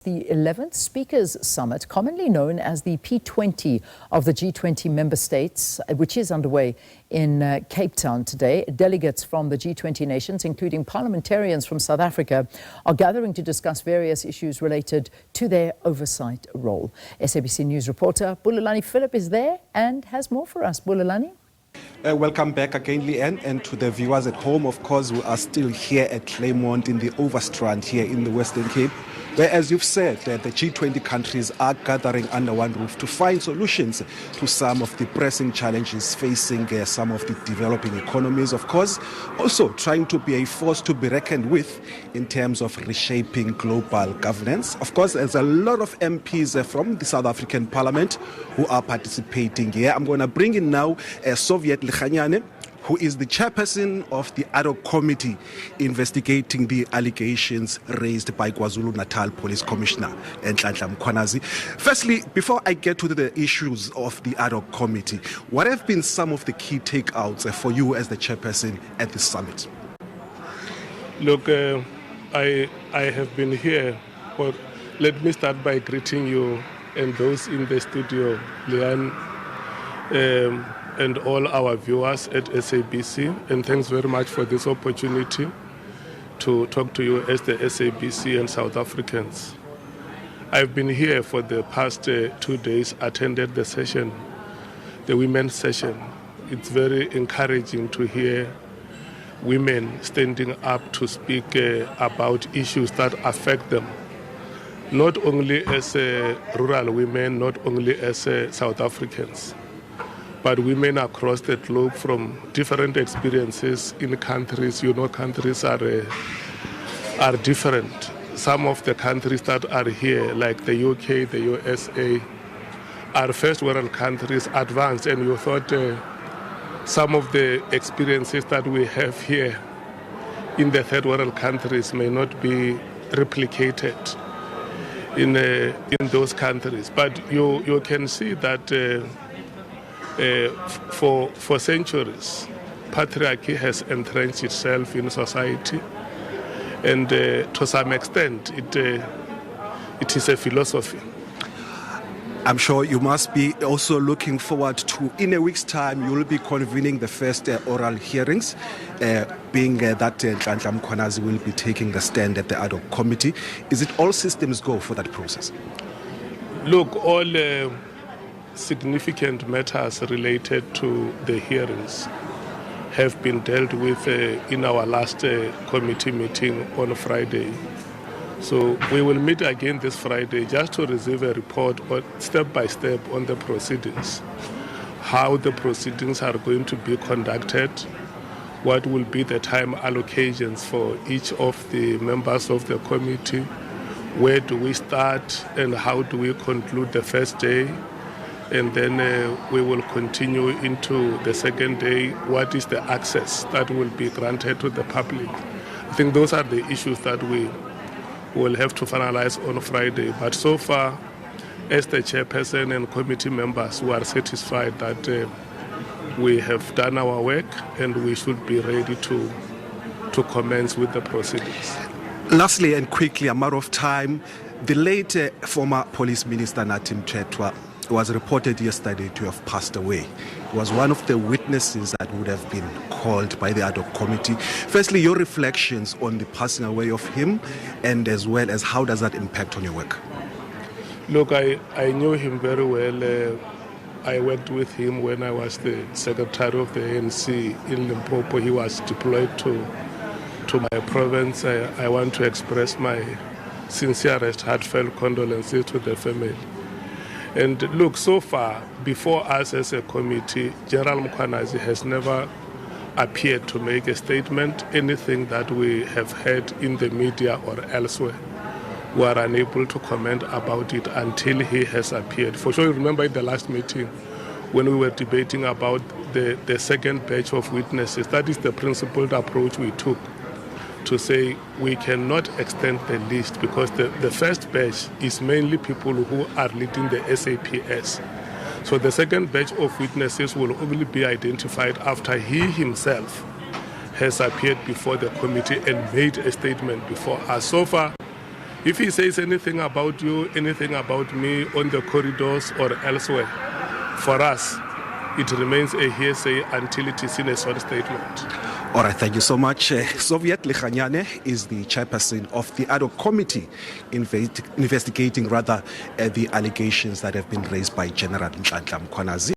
The 11th Speakers Summit, commonly known as the P20 of the G20 member states, which is underway in Cape Town today. Delegates from the G20 nations, including parliamentarians from South Africa, are gathering to discuss various issues related to their oversight role. SABC News reporter Bulelani Phillip is there and has more for us. Bulelani? Welcome back again, Leanne, and to the viewers at home. Of course, we are still here at Claremont in the Overstrand here in the Western Cape, where, as you've said, the G20 countries are gathering under one roof to find solutions to some of the pressing challenges facing some of the developing economies. Of course, also trying to be a force to be reckoned with in terms of reshaping global governance. Of course, there's a lot of MPs from the South African Parliament who are participating here. I'm going to bring in now Soviet Likhanyane, who is the chairperson of the ADOC committee investigating the allegations raised by KwaZulu-Natal Police Commissioner Nhlanhla Mkhwanazi. Firstly, before I get to the issues of the ADOC committee, what have been some of the key takeouts for you as the chairperson at this summit? Look, I have been here. Well, let me start by greeting you and those in the studio, Leanne, and all our viewers at SABC, and thanks very much for this opportunity to talk to you as the SABC and South Africans. I've been here for the past 2 days, attended the session, the women's session. It's very encouraging to hear women standing up to speak about issues that affect them, not only as rural women, not only as South Africans, but women across the globe from different experiences in countries. You know, countries are different. Some of the countries that are here, like the UK, the USA, are first world countries, advanced, and you thought some of the experiences that we have here in the third world countries may not be replicated in those countries. But you can see that for centuries, patriarchy has entrenched itself in society, and to some extent, it is a philosophy. I'm sure you must be also looking forward to, in a week's time, you will be convening the first oral hearings, being that Nhlanhla Mkhwanazi will be taking the stand at the ADOC committee. Is it all systems go for that process? Look, all significant matters related to the hearings have been dealt with in our last committee meeting on Friday. So we will meet again this Friday just to receive a report step by step on the proceedings, how the proceedings are going to be conducted, what will be the time allocations for each of the members of the committee, where do we start and how do we conclude the first day, and then we will continue into the second day. What is the access that will be granted to the public? I think those are the issues that we will have to finalize on Friday. But so far, as the chairperson and committee members, we are satisfied that we have done our work and we should be ready to commence with the proceedings. Lastly and quickly, I'm out of time. The late former police minister Nathi Mthethwa was reported yesterday to have passed away. He was one of the witnesses that would have been called by the ADOC committee. Firstly, your reflections on the passing away of him, and as well as how does that impact on your work? Look, I knew him very well. I worked with him when I was the secretary of the ANC in Limpopo. He was deployed to my province. I want to express my sincerest, heartfelt condolences to the family. And look, so far, before us as a committee, General Mkhwanazi has never appeared to make a statement. Anything that we have heard in the media or elsewhere, we are unable to comment about it until he has appeared. For sure, you remember in the last meeting when we were debating about the second batch of witnesses, that is the principled approach we took, to say we cannot extend the list because the first batch is mainly people who are leading the SAPS. So the second batch of witnesses will only be identified after he himself has appeared before the committee and made a statement before us. So far, If he says anything about you, anything about me on the corridors or elsewhere, for us, it remains a hearsay until it is in a sworn statement. All right, thank you so much. Soviet Lechanyane is the chairperson of the ADOC committee investigating the allegations that have been raised by General Nhlanhla Mkhwanazi.